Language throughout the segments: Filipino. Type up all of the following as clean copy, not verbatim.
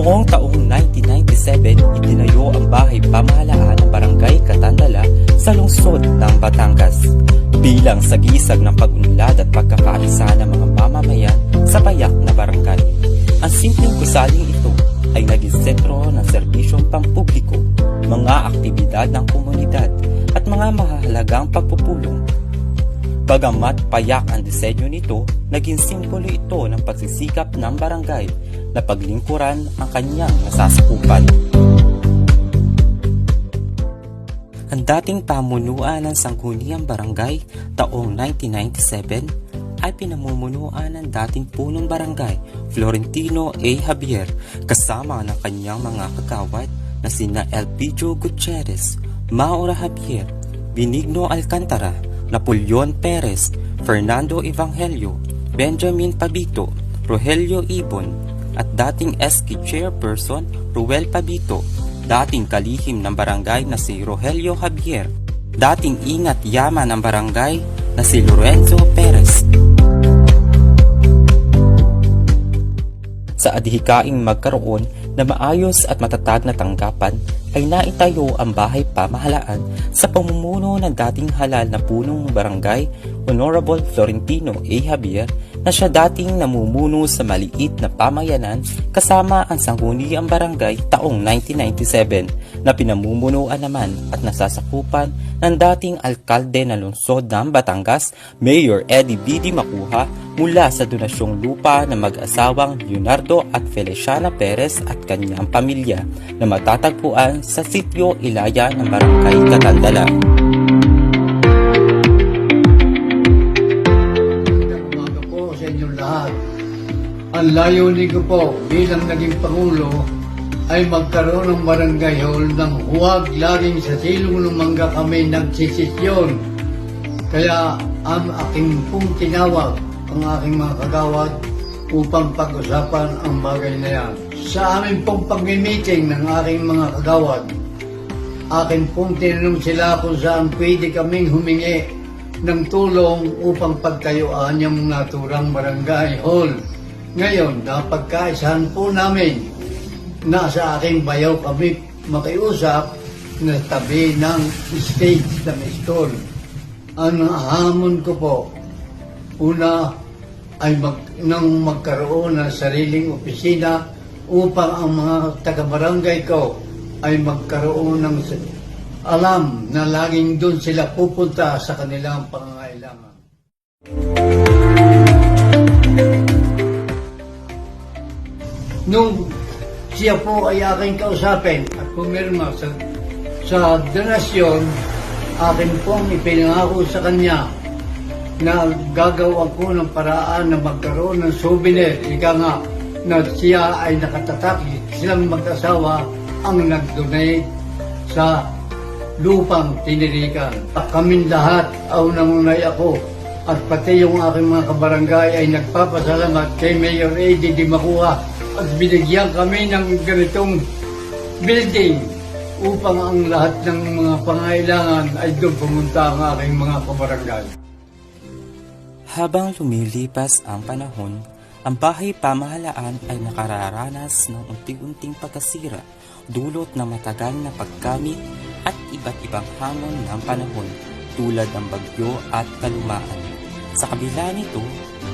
Noong taong 1997, itinayo ang bahay pamahalaan ng Barangay Catandala sa lungsod ng Batangas bilang sagisag ng pag-unlad at pagkakaisa ng mga mamamayan sa payak na barangay. Ang simpleng gusaling ito ay naging sentro ng serbisyong pampubliko, mga aktibidad ng komunidad at mga mahahalagang pagpupulong. Bagamat payak ang disenyo nito, naging simbolo ito ng pagsisikap ng barangay na paglingkuran ang kanyang nasasakupan. Ang dating pamunuan ng Sangguniang Barangay taong 1997 ay pinamumunuan ng dating punong barangay Florentino A. Javier kasama ng kanyang mga kagawad na sina Elpidio Gutierrez, Maura Javier, Benigno Alcantara, Napoleon Perez, Fernando Evangelio, Benjamin Pabito, Rogelio Ibon, at dating SK Chairperson Ruel Pabito, dating kalihim ng barangay na si Rogelio Javier, dating ingat yaman ng barangay na si Lorenzo Perez. Sa adhikaing magkaroon na maayos at matatag na tanggapan, ay naitayo ang bahay pamahalaan sa pamumuno ng dating halal na punong barangay Honorable Florentino A. Javier na siya dating namumuno sa maliit na pamayanan kasama ang Sangguniang Barangay taong 1997 na pinamumunuan naman at nasasakupan ng dating alkalde ng lungsod ng Batangas, Mayor Eddie B.D. Macuja, mula sa donasyong lupa ng mag-asawang Leonardo at Feliciana Perez at kanyang pamilya na matatagpuan sa sitio Ilaya ng Barangay Catandala. Umaga po sa inyong lahat. Ang layunin ko po bilang naging Pangulo ay magkaroon ng barangay hall nang huwag laging sa silong ng mangga kami nagsisisyon. Kaya ang aking pong tinawag ang aking mga kagawad upang pag-usapan ang bagay na yan. Sa amin pong pag-meeting ng aking mga kagawad, akin pong tinanong sila kung saan pwede kaming humingi ng tulong upang pagtayuan yung naturang barangay hall. Ngayon, napagkaisahan po namin na sa aking bayaw kami makiusap na tabi ng stage ng school. Ang hamon ko po, una ay nang magkaroon ng sariling opisina upang ang mga taga-barangay ko ay magkaroon ng alam na laging doon sila pupunta sa kanilang pangangailangan. Nung siya po ay aking kausapin at pumirma sa donasyon, akin pong ipinangako sa kanya na gagawa ko ng paraan na magkaroon ng souvenir. Ika nga na siya ay nakatatak, silang mag-asawa ang nag-donate sa lupang tinirikan. Kaming lahat, aunang-unay ako, at pati yung aking mga kabarangay ay nagpapasalamat kay Mayor Eddie D. Macuja at binigyan kami ng ganitong building upang ang lahat ng mga pangailangan ay doon pumunta ang aking mga kabarangay. Habang lumilipas ang panahon, ang bahay pamahalaan ay nakararanas ng unti-unting pagkasira dulot ng matagal na paggamit at iba't ibang hamon ng panahon tulad ng bagyo at kalumaan. Sa kabila nito,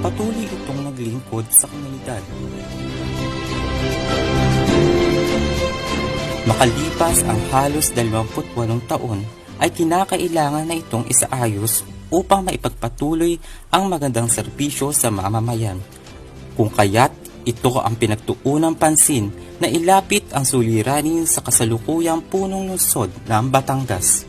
patuloy itong naglingkod sa komunidad. Makalipas ang halos 28 taon, ay kinakailangan na itong isaayos upang maipagpatuloy ang magandang serbisyo sa mamamayan. Kung kaya't ito ang pinagtuunang pansin na ilapit ang suliranin sa kasalukuyang punong lungsod ng Batangas.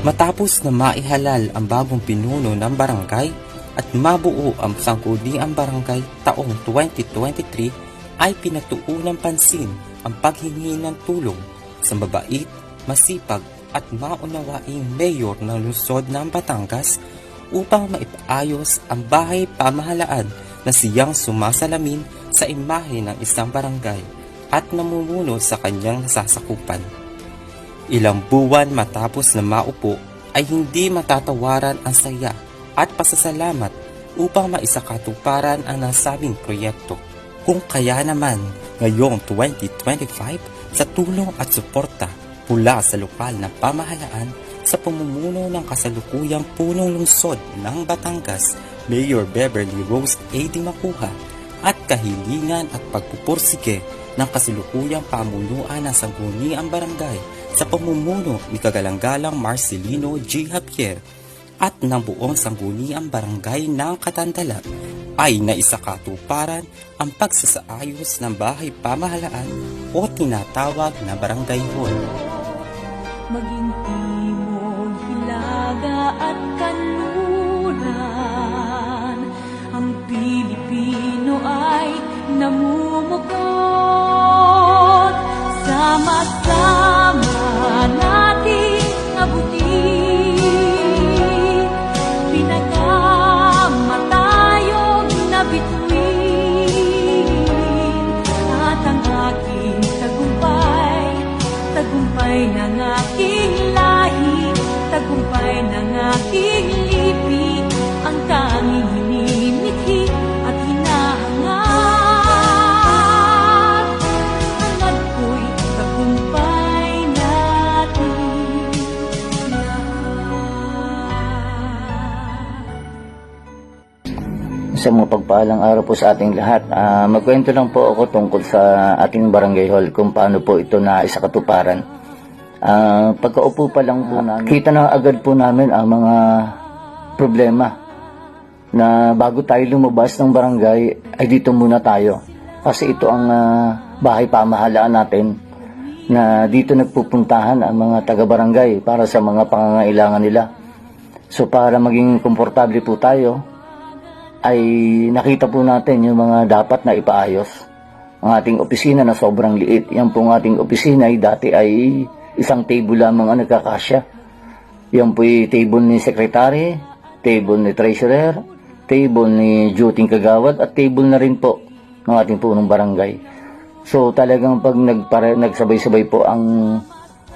Matapos na maihalal ang bagong pinuno ng barangay at mabuo ang Sangguniang Barangay taong 2023, ay pinagtuunang pansin ang paghingi ng tulong sa mabait, masipag at maunawaing mayor ng lungsod ng Batangas upang maipaayos ang bahay pamahalaan na siyang sumasalamin sa imahe ng isang barangay at namumuno sa kanyang nasasakupan. Ilang buwan matapos na maupo ay hindi matatawaran ang saya at pasasalamat upang maisakatuparan ang nasabing proyekto. Kung kaya naman ngayong 2025 sa tulong at suporta mula sa lokal na pamahalaan sa pamumuno ng kasalukuyang punong lungsod ng Batangas, Mayor Beverly Rose A. Dimacuja, at kahilingan at pagpupursige ng kasalukuyang pamunuan ng Sangguniang Barangay sa pamumuno ni Kagalang-galang Marcelino G. Javier at ng buong Sangguniang Barangay ng Katandala ay naisakatuparan ang pagsasaayos ng bahay pamahalaan o tinatawag na barangay hall. Maging timog, hilaga at kanluran, ang Pilipino ay namumukod. Sama-sama nating abutin, pinagkamatayog na bituin, at ang aking tagumpay, tagumpay ng aking lahi, tagumpay ng aking lipi, ang tanging hinimithi at hinahangat. Hangad ko'y tagumpay natin lahat. Sa mga pagpaalang araw po sa ating lahat, magkwento lang po ako tungkol sa ating barangay hall kung paano po ito na isakatuparan. Pagkaupo pa lang po namin, kita na agad po namin ang mga problema na bago tayo lumabas ng barangay ay dito muna tayo. Kasi ito ang bahay pamahalaan natin na dito nagpupuntahan ang mga taga-barangay para sa mga pangangailangan nila. So para maging komportable po tayo, ay nakita po natin yung mga dapat na ipaayos. Ang ating opisina na sobrang liit. Yan pong ating opisina ay dati ay isang table lamang ang nagkakasya. Yan po yung table ni secretary, table ni treasurer, table ni duty kagawad, at table na rin po ng ating punong barangay. So talagang pag nagsabay-sabay po ang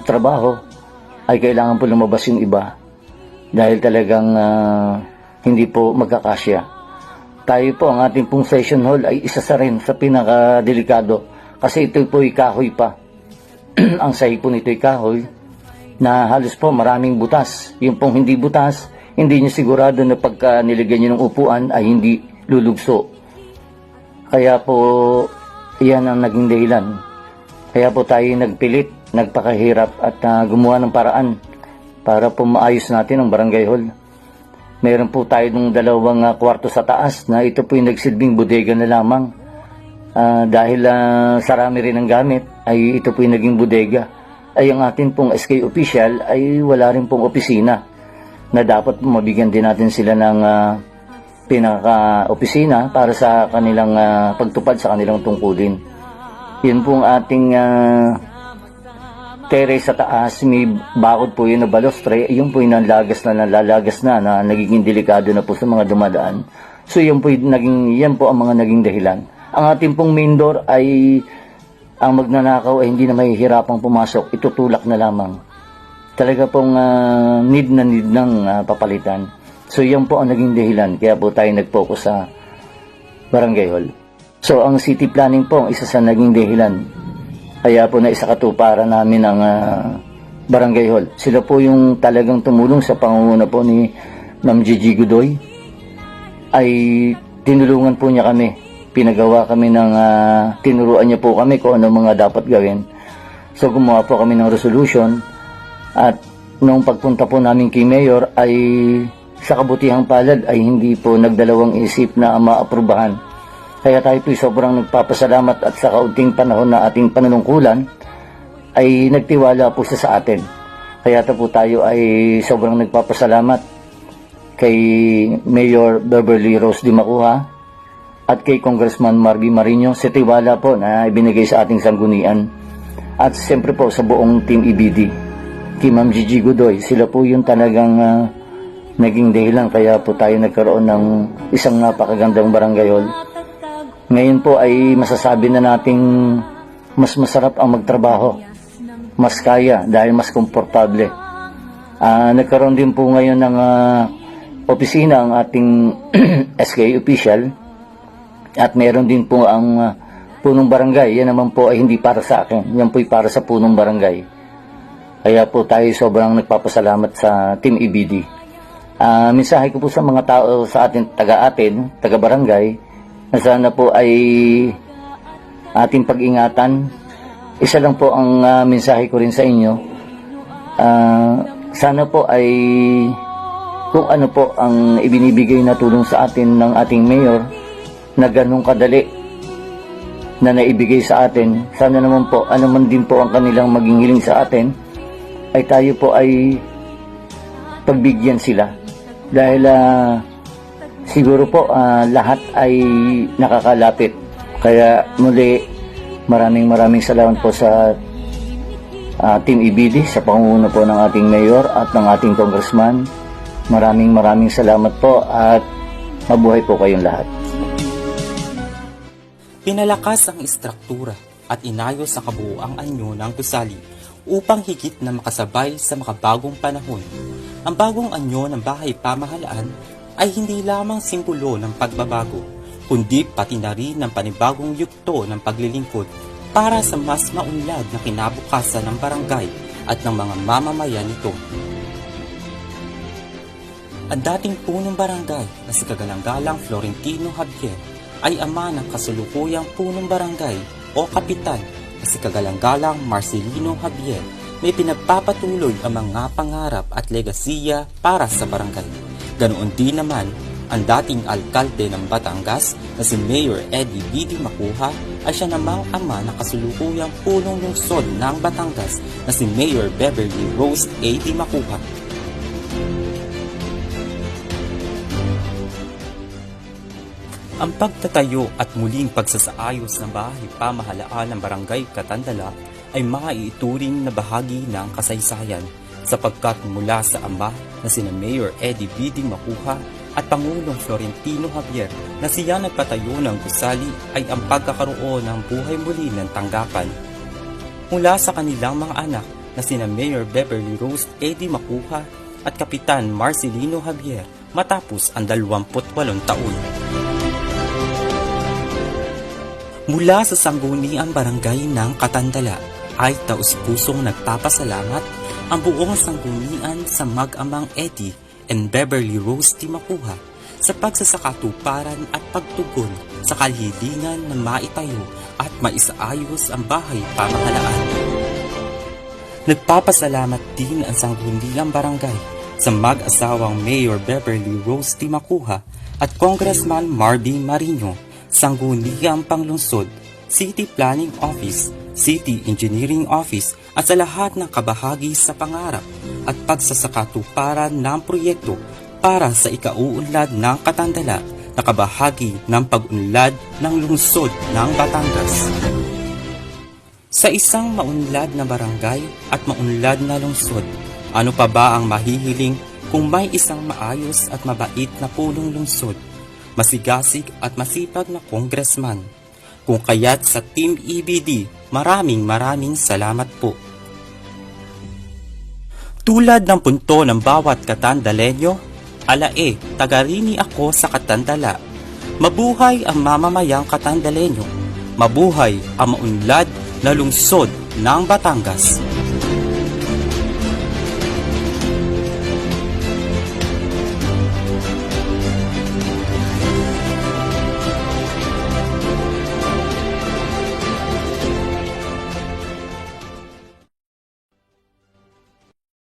trabaho, ay kailangan po lumabas yung iba. Dahil talagang hindi po magkakasya. Tayo po, ang ating pong session hall ay isa sa rin sa pinakadelikado kasi ito po kahoy pa. Ang sahig po nito ay kahoy na halos po maraming butas. Yung pong hindi butas, hindi nyo sigurado na pagka nilagyan nyo ng upuan ay hindi lulugso. Kaya po, iyan ang naging dahilan. Kaya po tayo nagpilit, nagpakahirap at gumawa ng paraan para po maayos natin ang barangay hall. Meron po tayo ng dalawang kwarto sa taas na ito po yung nagsilbing bodega na lamang. Dahil sarami rin ang gamit, ay ito po yung naging bodega. Ay ang atin pong SK official ay wala rin pong opisina na dapat mabigyan din natin sila ng pinaka-opisina para sa kanilang pagtupad sa kanilang tungkulin. Yun pong ating terrace sa taas, may bakod po yun na balostre, yun po yung nalalagas na nagiging delikado na po sa mga dumadaan. So yan po ang mga naging dahilan. Ang ating pong main door ay ang magnanakaw ay hindi na mahihirapang pumasok, itutulak na lamang. Talaga pong need ng papalitan. So yan po ang naging dahilan, kaya po tayo nag-focus sa barangay hall. So ang city planning po ang isa sa naging dahilan. Kaya po na isakatuparan namin ang barangay hall. Sila po yung talagang tumulong sa pangunguna po ni Ma'am Gigi Godoy. Ay tinulungan po niya kami. Pinagawa kami tinuruan niya po kami kung ano mga dapat gawin. So gumawa po kami ng resolution. At nung pagpunta po namin kay Mayor ay sa kabutihang palad ay hindi po nagdalawang isip na maaprubahan. Kaya tayo po'y sobrang nagpapasalamat at sa kaunting panahon na ating panunungkulan ay nagtiwala po siya sa atin. Kaya po tayo ay sobrang nagpapasalamat kay Mayor Beverly Rose Dimacuja at kay Congressman Marby Marino sa tiwala po na ibinigay sa ating sanggunian. At siyempre po sa buong Team EBD, kay Ma'am Gigi Godoy, sila po yung talagang naging dahilan kaya po tayo nagkaroon ng isang napakagandang barangay hall. Ngayon po ay masasabi na nating mas masarap ang magtrabaho. Mas kaya dahil mas komportable. Nagkaroon din po ngayon ng opisina ang ating SK official at meron din po ang punong barangay. Yan naman po ay hindi para sa akin. Yan po ay para sa punong barangay. Kaya po tayo sobrang nagpapasalamat sa Team EBD. Mensahe ko po sa mga tao sa taga-barangay, na sana po ay ating pag-ingatan. Isa lang po ang mensahe ko rin sa inyo. Sana po ay kung ano po ang ibinibigay na tulong sa atin ng ating mayor na ganun kadali na naibigay sa atin, sana naman po ano man din po ang kanilang maging hiling sa atin, ay tayo po ay pagbigyan sila. Dahil siguro po lahat ay nakakalapit. Kaya muli, maraming salamat po sa Team EBD, sa pangunguna po ng ating mayor at ng ating congressman. Maraming salamat po at mabuhay po kayong lahat. Pinalakas ang istruktura at inayos ang kabuuang anyo ng gusali upang higit na makasabay sa makabagong panahon. Ang bagong anyo ng bahay pamahalaan ay hindi lamang simbolo ng pagbabago, kundi pati na rin ng panibagong yugto ng paglilingkod para sa mas maunlad na kinabukasan ng barangay at ng mga mamamayan nito. Ang dating punong barangay na si Kagalang-galang Florentino Javier ay ama ng kasulukuyang punong barangay o kapitan na si Kagalang-galang Marcelino Javier. May pinagpapatuloy ang mga pangarap at legasiya para sa barangay. Ganoon din naman ang dating alkalde ng Batangas na si Mayor Eddie B.D. Macuja ay siya namang ama ng kasulukuyang punong lungsod ng Batangas na si Mayor Beverly Rose A.D. Macuja. Ang pagtatayo at muling pagsasaayos ng bahay pamahalaan ng Barangay Katandala ay maiituring na bahagi ng kasaysayan sapagkat mula sa ama na sina Mayor Eddie B.D. Macuja at Pangulong Florentino Javier na siya nagpatayo ng gusali ay ang pagkakaroon ng buhay muli ng tanggapan. Mula sa kanilang mga anak na sina Mayor Beverly Rose A.D. Macuja at Kapitan Marcelino Javier matapos ang 28 taon. Mula sa sangguniang barangay ng Katandala ay taus-pusong nagpapasalamat ang buong sanggunian sa mag-amang Eddie and Beverly Rose T. Macuja sa pagsasakatuparan at pagtugon sa kahilingan na maitayo at maisaayos ang bahay pamahalaan. Nagpapasalamat din ang sangguniang barangay sa mag-asawang Mayor Beverly Rose T. Macuja at Congressman Marvin Marino, sangguniang panglungsod, City Planning Office, City Engineering Office at sa lahat ng kabahagi sa pangarap at pagsasakatuparan ng proyekto para sa ikauunlad ng Katandala na kabahagi ng pag-unlad ng lungsod ng Batangas. Sa isang maunlad na barangay at maunlad na lungsod, ano pa ba ang mahihiling kung may isang maayos at mabait na punong lungsod, masigasig at masipag na congressman? Kung kaya't sa Team EBD, maraming salamat po. Tulad ng punto ng bawat Katandalenyo, alae, tagarini ako sa Katandala. Mabuhay ang mamamayang Katandalenyo. Mabuhay ang maunlad na lungsod ng Batangas.